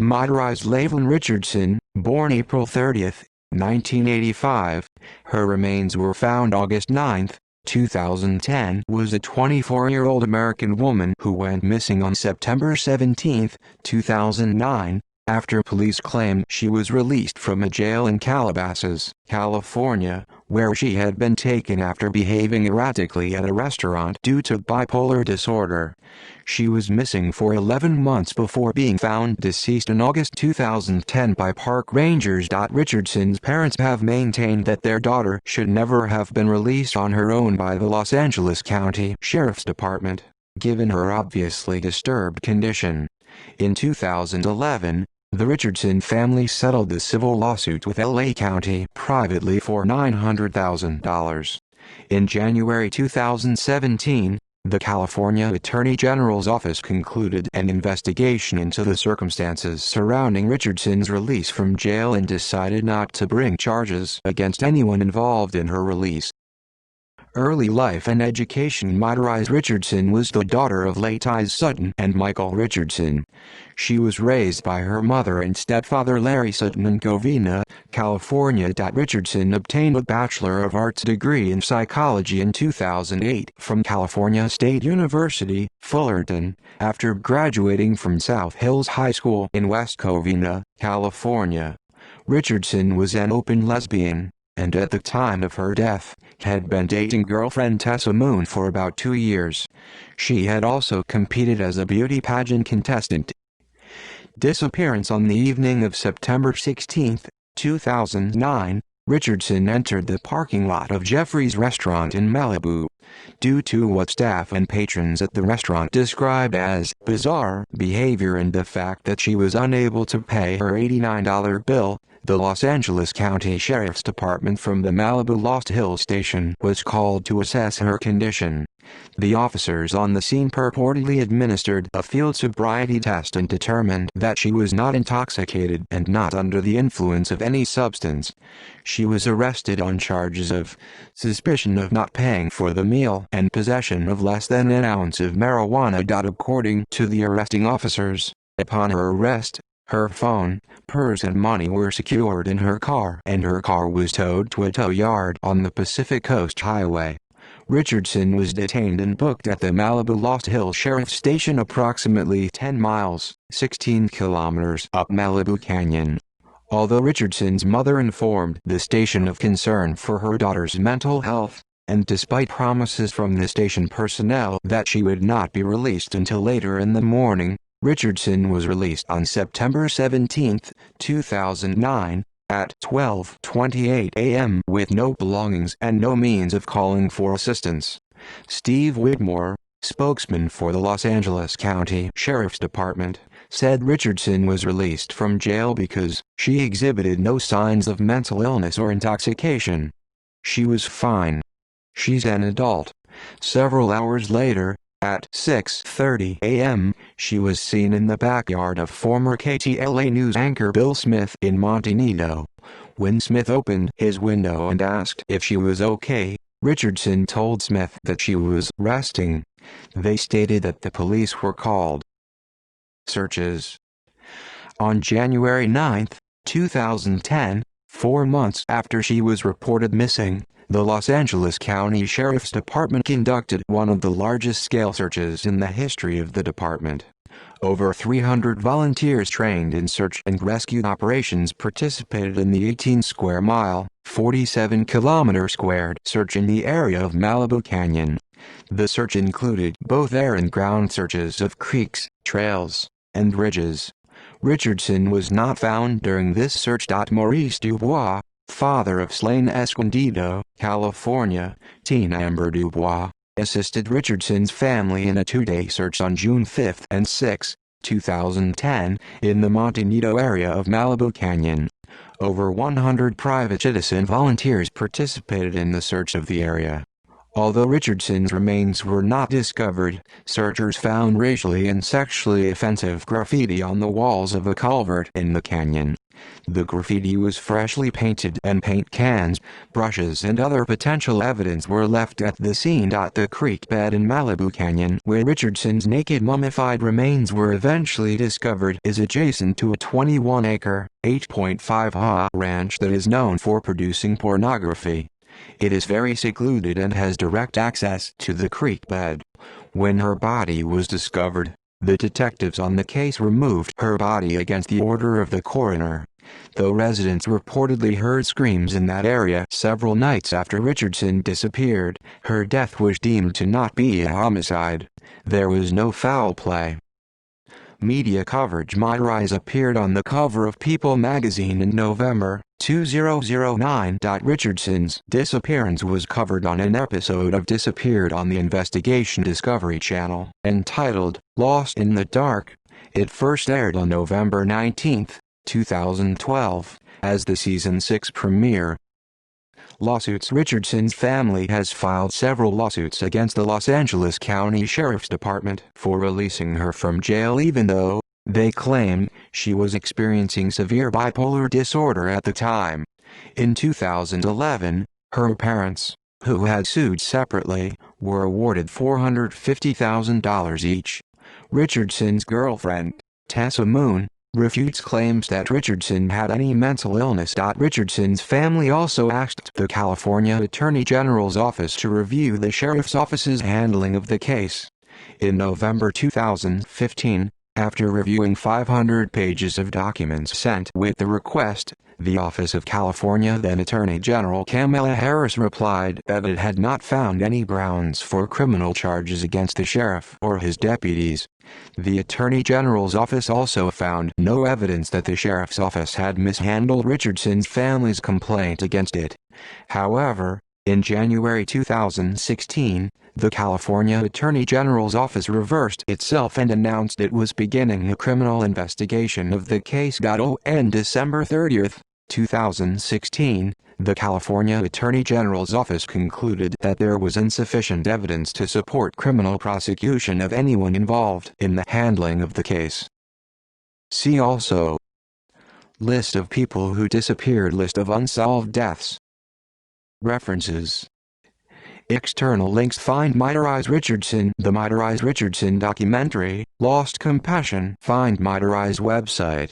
Mitrice Lavan Richardson, born April 30, 1985. Her remains were found August 9, 2010. Was a 24-year-old American woman who went missing on September 17, 2009, after police claimed she was released from a jail in Calabasas, California, where she had been taken after behaving erratically at a restaurant due to bipolar disorder. She was missing for 11 months before being found deceased in August 2010 by park rangers. Richardson's parents have maintained that their daughter should never have been released on her own by the Los Angeles County Sheriff's Department, given her obviously disturbed condition. In 2011, the Richardson family settled the civil lawsuit with LA County privately for $900,000. In January 2017, the California Attorney General's office concluded an investigation into the circumstances surrounding Richardson's release from jail and decided not to bring charges against anyone involved in her release. Early life and education. Mitrice Richardson was the daughter of late Iz Sutton and Michael Richardson. She was raised by her mother and stepfather Larry Sutton in Covina, California. Richardson obtained a Bachelor of Arts degree in psychology in 2008 from California State University, Fullerton, after graduating from South Hills High School in West Covina, California. Richardson was an open lesbian, and at the time of her death, had been dating girlfriend Tessa Moon for about 2 years. She had also competed as a beauty pageant contestant. Disappearance. On the evening of September 16, 2009, Richardson entered the parking lot of Jeffrey's restaurant in Malibu. Due to what staff and patrons at the restaurant described as bizarre behavior and the fact that she was unable to pay her $89 bill, the Los Angeles County Sheriff's Department from the Malibu Lost Hills station was called to assess her condition. The officers on the scene purportedly administered a field sobriety test and determined that she was not intoxicated and not under the influence of any substance. She was arrested on charges of suspicion of not paying for the meal and possession of less than an ounce of marijuana. According to the arresting officers, upon her arrest, her phone, purse and money were secured in her car and her car was towed to a tow yard on the Pacific Coast Highway. Richardson was detained and booked at the Malibu Lost Hills Sheriff's Station approximately 10 miles, 16 kilometers up Malibu Canyon. Although Richardson's mother informed the station of concern for her daughter's mental health, and despite promises from the station personnel that she would not be released until later in the morning, Richardson was released on September 17, 2009, at 12:28 a.m. with no belongings and no means of calling for assistance. Steve Whitmore, spokesman for the Los Angeles County Sheriff's Department, said Richardson was released from jail because she exhibited no signs of mental illness or intoxication. She was fine. She's an adult. Several hours later, at 6:30 a.m., she was seen in the backyard of former KTLA News anchor Bill Smith in Montanito. When Smith opened his window and asked if she was okay, Richardson told Smith that she was resting. They stated that the police were called. Searches. On January 9, 2010, 4 months after she was reported missing, the Los Angeles County Sheriff's Department conducted one of the largest-scale searches in the history of the department. Over 300 volunteers trained in search and rescue operations participated in the 18-square-mile, 47-kilometer-squared search in the area of Malibu Canyon. The search included both air and ground searches of creeks, trails, and ridges. Richardson was not found during this search. Maurice Dubois, father of slain Escondido, California, teen Amber Dubois, assisted Richardson's family in a 2-day search on June 5 and 6, 2010, in the Montanito area of Malibu Canyon. Over 100 private citizen volunteers participated in the search of the area. Although Richardson's remains were not discovered, searchers found racially and sexually offensive graffiti on the walls of a culvert in the canyon. The graffiti was freshly painted and paint cans, brushes and other potential evidence were left at the scene. The creek bed in Malibu Canyon where Richardson's naked mummified remains were eventually discovered is adjacent to a 21-acre, 8.5-ha ranch that is known for producing pornography. It is very secluded and has direct access to the creek bed. When her body was discovered, the detectives on the case removed her body against the order of the coroner. Though residents reportedly heard screams in that area several nights after Richardson disappeared, her death was deemed to not be a homicide. There was no foul play. Media coverage. Mitrice appeared on the cover of People magazine in November 2009. Richardson's disappearance was covered on an episode of Disappeared on the Investigation Discovery Channel, entitled Lost in the Dark. It first aired on November 19, 2012, as the Season 6 premiere. Lawsuits. Richardson's family has filed several lawsuits against the Los Angeles County Sheriff's Department for releasing her from jail even though, they claim, she was experiencing severe bipolar disorder at the time. In 2011, her parents, who had sued separately, were awarded $450,000 each. Richardson's girlfriend, Tessa Moon, refutes claims that Richardson had any mental illness. Richardson's family also asked the California Attorney General's office to review the sheriff's office's handling of the case. In November 2015, after reviewing 500 pages of documents sent with the request, the Office of California then Attorney General Kamala Harris replied that it had not found any grounds for criminal charges against the sheriff or his deputies. The Attorney General's office also found no evidence that the sheriff's office had mishandled Richardson's family's complaint against it. However, in January 2016, the California Attorney General's office reversed itself and announced it was beginning a criminal investigation of the case. On December 30, 2016, the California Attorney General's office concluded that there was insufficient evidence to support criminal prosecution of anyone involved in the handling of the case. See also: List of people who disappeared, List of unsolved deaths. References. External links. Find Mitrice Richardson, The Mitrice Richardson Documentary, Lost Compassion. Find Mitrice website.